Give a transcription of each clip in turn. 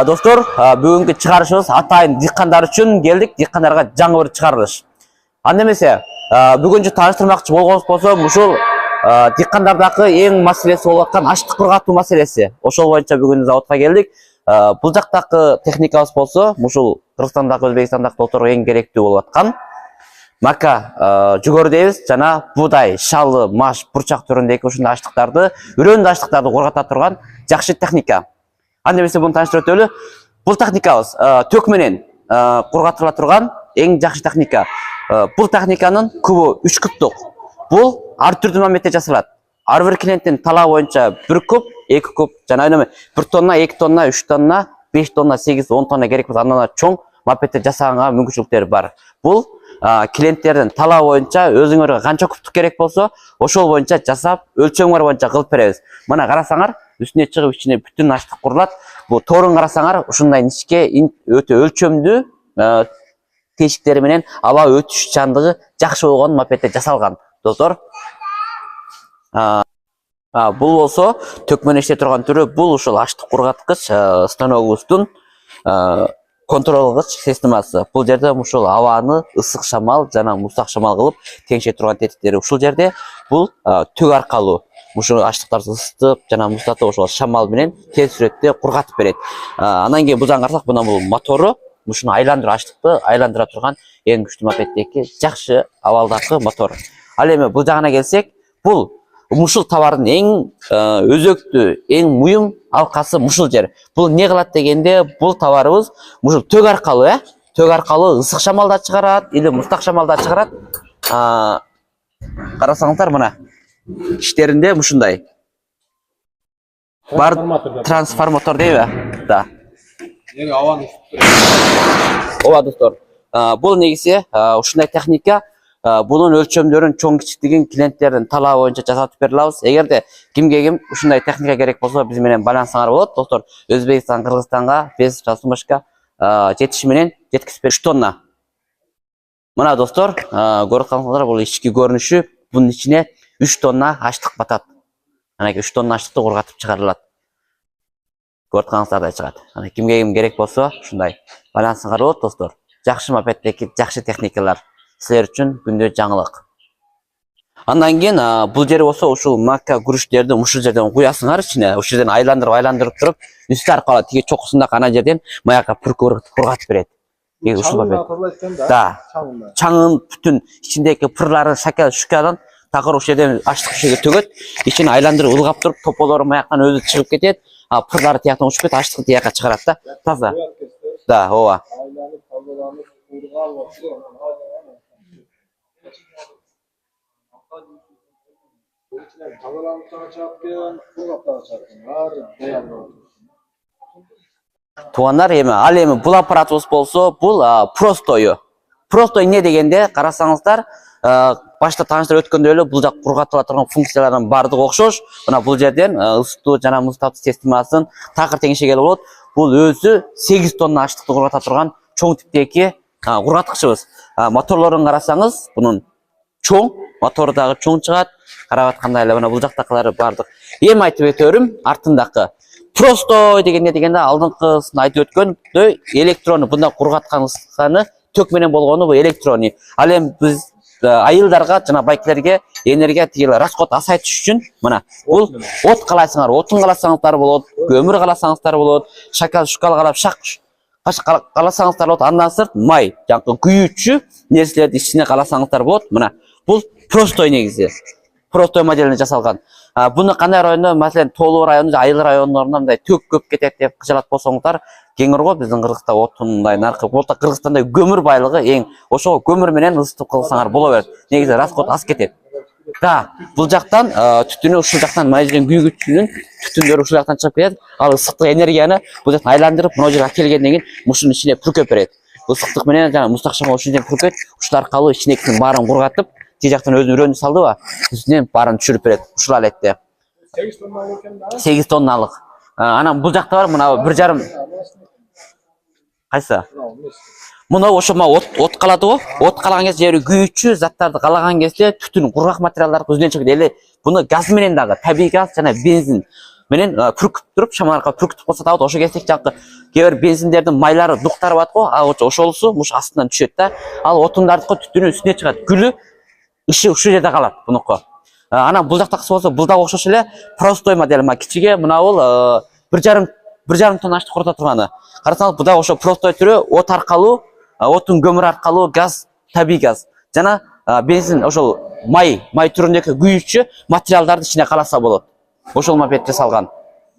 Достор, бүгінгі чыгарышыбыз атайын диққандар үшін келдік. Диққандарға жаңы бір чыгарылыш. Анда эмесе, бүгүнчү тааныштырмакчы болгонубуз болсо, ушул диққандардағы эң маселеси болуп аткан аштык кургатуу маселеси. Ошол боюнча бүгүн заводко келдик. Бул жактагы техникабыз болсо, ушул Кыргызстандагы, Өзбекстандагы долторго эң керектүү болуп аткан мака жүгөрү дейбиз, жана буудай, шалы, маш, бурчак түрүндөгү ушундай аштыктарды, үрөндүү аштыктарды кургата турган жакшы техника. Анда эмесе буну тааныштырып өтөлү. Бул техникабыз төк менен кургатыла турган эң жакшы техника. Бул техниканын кубу 3 кубтук. Бул ар түрдүү маметте жасалат. Ар бир клиенттин талабы боюнча 1 куб, 2 куб, жана 1 тонна, 2 тонна, 3 тонна, 5 тонна, 8, 10 тонна керек болсо андан чоң мапетте жасаганга мүмкүнчүлүктөр бар. Бул клиенттердин талабы боюнча өзүңөргө канча кубтук керек болсо, ошол боюнча жасап, өлчөмдөр боюнча кылып беребиз. Мына карасаңар, үстүнө чыгып ичине бүтүн аштык курулат. Бул торун карасаңар, ушундай ничке өтө өлчөмдүү тешиктери менен аба өтүш чандыгы жакшы болгон мапетте жасалган. Достор, бул болсо төк менен иштеп турган түрү, бул ушул аштык кургаткыч станогубуздун контролгуч системасы. Бул жерде ушул абаны ысык шамал жана муздак шамал кылып теңшей турган тетиктери ушул жерде. Бул төк аркылуу ушул аштыктарды ысытып жана муздатып ошол шамал менен тез сүрөттө кургатып берет. Анан кийин бул жагын карасак, мына бул мотору, ушуну айландырып аштыкты айландыра турган эң күчтүү мапеттеги жакшы абалдагы мотор. Ал эми бул жагына келсек, бул мушул товардын эң өзөктүү, эң муюм алкасы мушул жер. Бул не кылат дегенде, бул товарыбыз мушул төк аркылуу, төк аркылуу ысык шамалда чыгарат или муздак шамалда чыгарат. Карасаңыздар, мына иштеринде мушундай бар трансформатор дейби? Да. Ооба достор. Бул негизи ушундай техника. Bunun өлчөмдөрүн чоң кичиктигин клиенттердин талабы боюнча жасатып бере алабыз. Эгерде кимге ким ушундай техника керек болсо, биз менен байланышсаңар болот. Достор, Өзбекстан, Кыргызстанга без жасымашка жетиши менен жеткизип 3 тонна. Мына достор, көрүп калсаңыздар, бул ички көрүнүшү, бунун ичине 3 тонна аштык батат. Анан 3 тонна аштыкты кургатып чыгарылат. Көрүп калсаңыздар чыгат. Анан кимге ким керек болсо, ушундай байланышсаңар болот, достор. Жакшы мапеттеги жакшы техникалар силер үчүн күндө жаңылык. Андан кийин бул жери болсо ушул мака күрүчтөрдү ушул жерден куясыңар ичине, ушул жерден айландырып туруп, үстү аркылуу тиги чокусундагы ана жерден маяка кургатып берет. Ушул мапет. Да. Чаңын бүтүн ичиндеги пырлары шакал шукадан такыр ушул жерден аштык ишиге төгөт, ичин айландырып ылгап туруп, тополору маяктан өзү чыгып кетет. Пырлары тияктан учуп кетип, аштыкты тияка чыгарат да. Таза. Да, ооба. Тугандар, ал эми бул аппаратыбыз болсо, бул простою. Простой не дегенде, карасаңыздар, башта тааныштырып өткөндөй эле бул жак кургатыла турган функциялардын бардыгы окшош. Мына бул жерден ысытуу жана муздатуу системасын такыр теңшегеле болот. Бул өзү 8 тонна аштыкты кургата турган чоң типтеги кургаткычыбыз. Моторлорун карасаңыз, бунун чоң, мотору дагы чоң чыгат. Карап атканда эле мына бул жактакылары бардык. Эми айтып өтөрүм, артындагы простой дегенде алдыңкысын айтып өткөндөй, электрону бунда кургаткан ысытканы төк менен болгону бул электрони. Ал эми биз айылдарга жана байкелерге энергия тигил расход азайтыш үчүн мына бул от каласыңар, отун каласаңыздар болот, көмүр каласаңыздар болот, шакал шукал калап каласаңыздар болот, андан сырт май, жанакы күйүүчү нерселерди ичине каласаңыздар болот. Мына бул простой негизи. Простой моделинде жасалган. Буну кандай райондо, маселен, Тоолуу районунда, Айыл райондорунда мындай төк көп кетет деп кыжалат болсоңуздар, кеңирго биздин Кыргызстанда отундай наркы, Кыргызстанда көмүр байлыгы эң. Ошого көмүр менен ысытып кылсаңар боло берет. Негизи расход аз кетет. Да, бул жактан түтүнү ушул жактан майжен күйгүчүнүн түтүндөрү ушул жактан чыгып кетет. Ал ысыктык энергияны бул жактан айландырып, мына жерге келгенден кийин мушунун ичине пүркөп берет. Ысыктык менен жана муздак шамал ушул жерден пүркөт, ушул аркылуу ичинекин баарын кургатып, тиги жактан өзү үрөндү салдыбы, үстүнөн баарын түшүрүп берет. Ушул алетте. 8 тонналык. Анан бул жакта бар, мына 1,5. Кайсы? Мына ошо от калады го. От калаган кезде жери күйүүчү заттарды калаган кезде түтүн, кургак материалдар көзүнөн чыгып эле. Буну газ менен дагы, табигый газ жана бензин менен бүркүп туруп шамаларга бүркүтүп койсо табыт. Ошо кезде жанакы кээ бир бензиндердин майлары дуктары бар го, ошолусу муш астынан түшөт да. Ал отундардыкы түтүнү үстүнө чыгат. Күлү ушул жерде калат бунуку. Анан бул жактакысы болсо бул дагы окшош эле простой модель, кичиге мына бул 1,5 тонна ашты курута турганы. Карасаңыз бул дагы ошо простой түрү, от аркылуу, отун көмүр аркылуу газ, табигый газ жана бензин ошол май түрүндөгү күйүүчү материалдарды ичине каласа болот. Ошол мопед жасалган.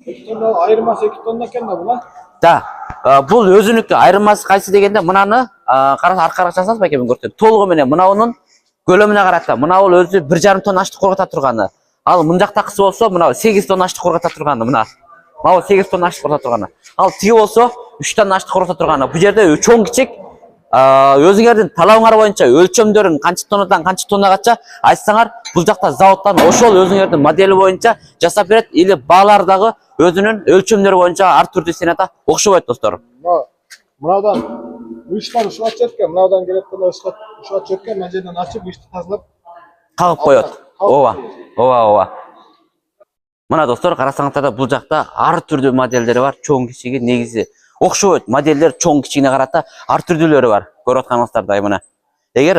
2 тонна айырмасы 2 тонна экен да бул, Да. Бул өзүнүкү. Айырмасы кайсы дегенде мынаны аркага чыксаңыз байке мен көрсөтөм. Толугу менен мынабунун көлөмүнө карата мына бул өзү 1,5 тонна ашты кургата турганы. Ал мындактакысы болсо мына 8 тонна ашты кургата турганы мына. Мына 8 тонна ашты кургата турганы. Ал тиги болсо 3 тонна ашты кургата турганы. Бул жерде чоң кичик өзүңөрдүн талабыңар боюнча өлчөмдөрүн канча тоннадан канча тоннагача айтсаңар, бул жакта заводтан ошол өзүңөрдүн модели боюнча жасап берет, или баалар дагы өзүнүн өлчөмдөрү боюнча ар түрдүү сената окшобойт достор. Мынаудан ыштар ушуга чөккөн, мынаудан келет да ушуга чөккөн, мына жерден ачып ышты тазалап Кагып коет. Ооба. Мына достор, карасаңыздар да бул жакта ар түрдүү модельдери бар, чоң кичиги, негизи окшобойт. Модельдер чоң кичигине карата ар түрдүүлөрү бар. Көрүп атканыңыздардай мына. Эгер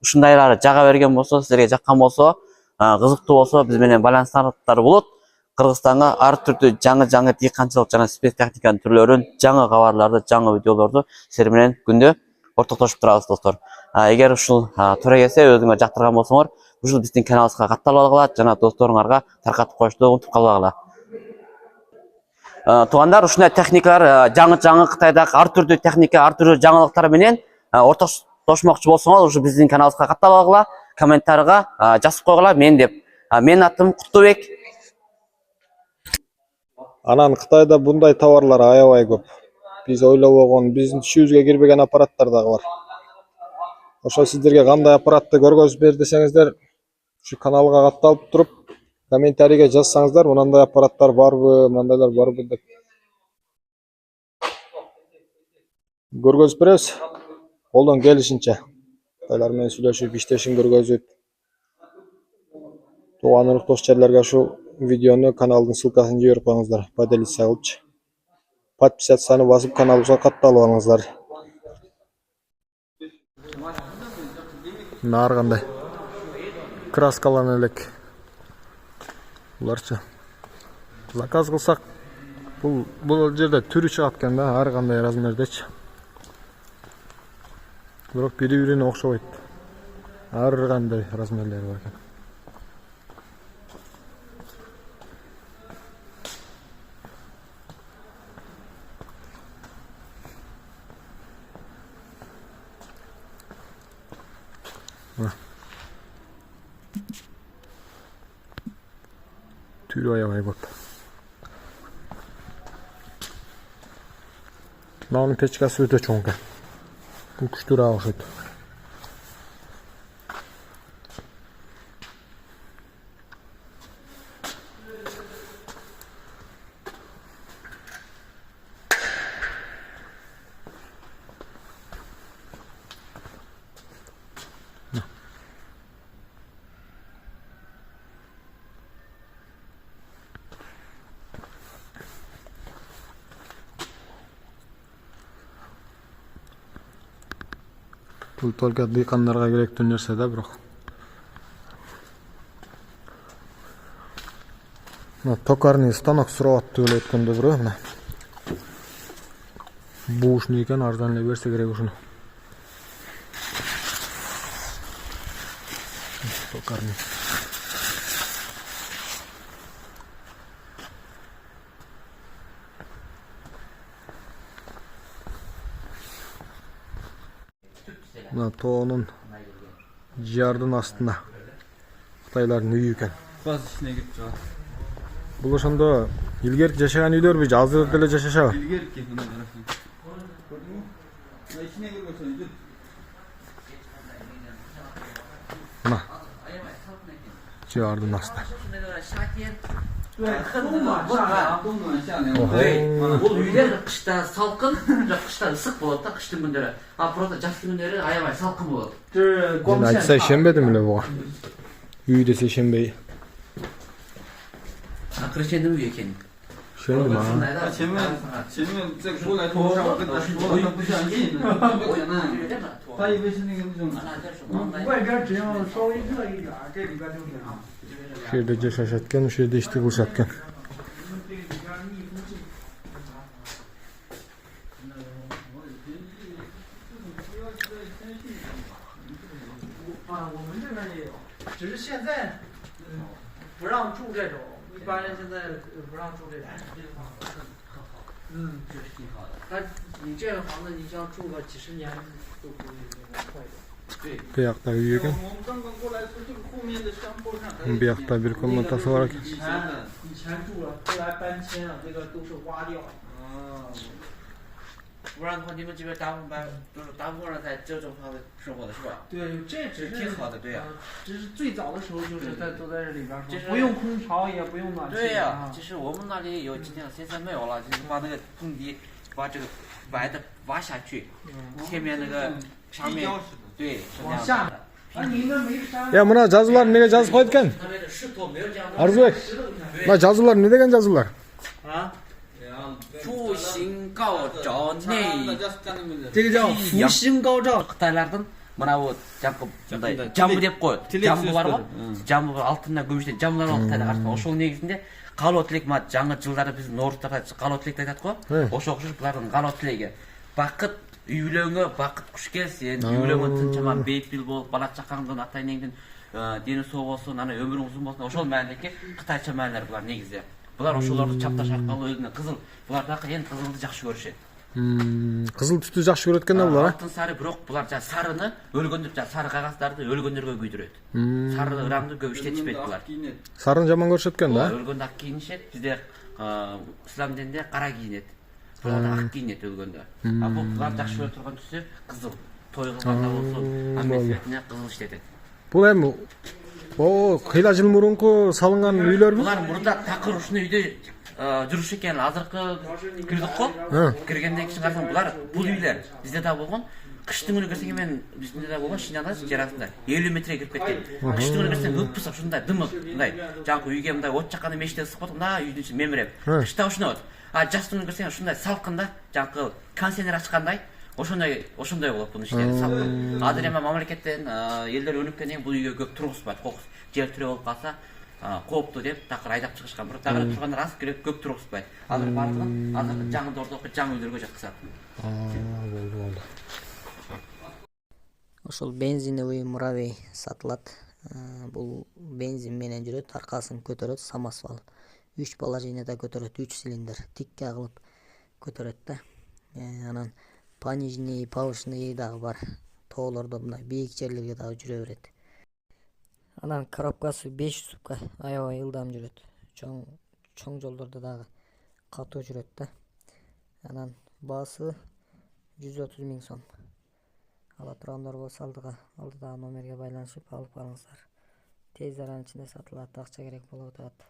ушундайлары жага берген болсо, силерге жаккан болсо, кызыктуу болсо, биз менен байланыштарыңыздар болот. Кыргызстанга ар түрдүү жаңы дыйканчылык жана спецтехниканын түрлөрүн, жаңы кабарларды, жаңы видеолорду силер менен күндө ортоктошуп турабыз достор. Эгер ушул туура келсе, өзүңөр жактырган болсоңор, ушул биздин каналыбызга катталып алгыла жана досторуңарга таркатып коюшту унутуп калбагыла. Туугандар, ушундай техникалар жаңы Кытайдагы ар түрдүү техника, ар түрдүү жаңылыктар менен ортоштошмокчу болсоңор, ушу биздин каналыбызга катталып алгыла, комментарийга жазып койгула мен деп. Менин атым Куттубек. Анан Кытайда bunday товарлар аябай көп. Биз ойлобогон, биздин түшүбүзгө кирбеген аппараттар дагы бар. Ошо сиздерге кандай аппаратты көргөзүп бер десеңиздер, ушу каналга катталып туруп, комментарийге жазсаңыздар, мындай аппараттар барбы, мындайлар барбы деп көргөзүп беребиз. Колдон келишинче Кытайлар менен сүйлөшүп, иштешин көргөзүп, тууган уруктош жерлерге ушу видеону, каналдын ссылкасын жиберип коюңуздар, поделиться кылчы. Подписаться басып, каналыбызга катталып алыңыздар. Ар кандай краскалана элек. Буларчы заказ кылсак, бул жерде түрү чыгат экен да, ар кандай размердечи. Бирок бири-бирине окшобойт. Ар кандай размерлери бар экен. Түрү аябай көп. Мынанын печкасы өтө чоң экен. Бул күчтүүрөөк окшойт. Бул только дыйкандарга керектүү нерсе да, бирок. Токарный станок сурап аттып эле өткөндө бирөө мына. Бушный экен, арзан эле берсе керек ушуну. Токарный. Мына тоонун жардын астына Кытайлардын үйү экен. Баз ичине кирип чыгат. Бул ошондо илгерки жашаган үйлөрбү, азыр деле жашашабы? Илгерки мына карасың. Көрдүңбү? Мына ичине кирбесең жүр. Мына жардын асты. Бул үйлер кышта салкын, жок кышта ысык болот да, кыштын күндөрү. Просто жаздын күндөрү аябай салкын болот. Мен айтса ишенбедим эле буга. Үй десе ишенбей. Çakırçendim mi ekenin? Üşendim ha. Çemen tek kolay toğuşa kadar şu şey değil. Tay beşini geleceğim. 外边只要稍微热一点，这里边就挺好。 Şu yerde yaşatken, şu yerde işte kılışatken. 我们这边也有，只是现在不让住这种，一般人现在不让住这种。嗯，这是挺好的。但你这个房子，你想住个几十年都不会那个坏掉。 Bu yakta bir ekan. 我们刚刚过来是这个后面的山坡上。 Bu yakta bir komnatası var ekan. 以前住了，后来搬迁了，这个都是挖掉。哦。 不然的话，你们这边大部分就是大部分人在这种房子生活的是吧？对，这只是挺好的，对呀。只是最早的时候就是都在这里边就是不用空调，也不用暖气。对呀，其实我们那里有几天，现在没有了，就是把那个空地，把这个歪的挖下去，前面那个上面，对，是这样下的。 啊，你那没山。 Ya buna yazılar ne yazıp koyduken? 那边的石头没有这样的。 Arzu Bey. La yazılar ne degen yazılar? 啊。复兴高照内。这个叫复兴高照。 Қытайлардың мынау жамбы деп қояды. Жамбы бар ғой. Жамбы алтыннан күміштен жамбылар бар Қытайда қарсы. Ошол негізінде қалау тілек жаңы жылдары біз орыстарда қалау тілекті айтады ғой. Ошол ұқсас бұлардың қалау тілегі. Бақыт үйлеңі, бақыт күш келсін, үйлеңі тынчаман бейпіл болып, бала шақаңдың ата енеңдің дені сау болсын, өмірің ұзын болсын. Ошол мәніндегі қытайша мәнілер бұлар негізі. Бұлар ошоларды чапташ арқылы өзіне қызыл. Бұлардағы ең қызылды жақсы көруші. Kızıl tütü жақсы көрөткен да булар, а? Алтын сары бирок булар жана сарыны өлгөндөр жана сары кагаздарды өлгөндөргө күйдүрөт. Сары ыраңды көп иштетишпейт булар. Сарын жаман көрсөткөн да? Өлгөндө ак кийинишет, бизде ислам дининде кара кийинет. Буларда ак кийинет өлгөндө. А булар жакшы көрө турган түсү кызыл. Той кылганда болсун, амесетине кызыл иштетет. Бул эми кыйла жыл мурунку салынган үйлөрмү? Булар мурда такыр ушуну үйдө жүрүш экен, азыркы кирдик го. Киргенден кийин карасаң булар бул үйлөр бизде да болгон. Кыштын күнү кирсең мен бизде да болгон Шинада жер астында 50 метрге кирип кеткен. Кыштын күнү кирсең ыппысып ушундай дымык, мындай жаңкы үйгө мындай от жакканда меште ысып атып, мына үйдүн ичи мемиреп. Кышта ушунат. А жаштын күнү кирсең ушундай салкында, жаңкы контейнер ачкандай ошондой болот бунун иштери салкын. Азыр эми мамлекеттен элдер өнүккөндөн кийин бул үйгө көп тургузбайт. Жер түрө болуп калса кооптуу деп такыр айдап чыгышкан. Бирок такыр тургандар аз керек, көп тургузбайт. Азыр бардыгын азыр жаңы дордокко жаңы үйлөргө жаткызат. Болду. Ошол бензиновый муравей сатылат. Бул бензин менен жүрөт, аркасын көтөрөт, самосвал. 3 положенияда көтөрөт, 3 цилиндр, тикке кылып көтөрөт да. Анан понижный, повышенный дагы бар. Тоолордо мындай бийик жерлерге дагы жүрө берет. Анан коробкасы 5 сутка аябай ылдам жүрөт. Чоң жолдордо дагы катуу жүрөт да. Анан баасы 130 000 сом. Ала тургандар болсо алдыдагы номерге байланышып алып алыңыздар. Тез аранын ичинде сатылат, акча керек болуп атат.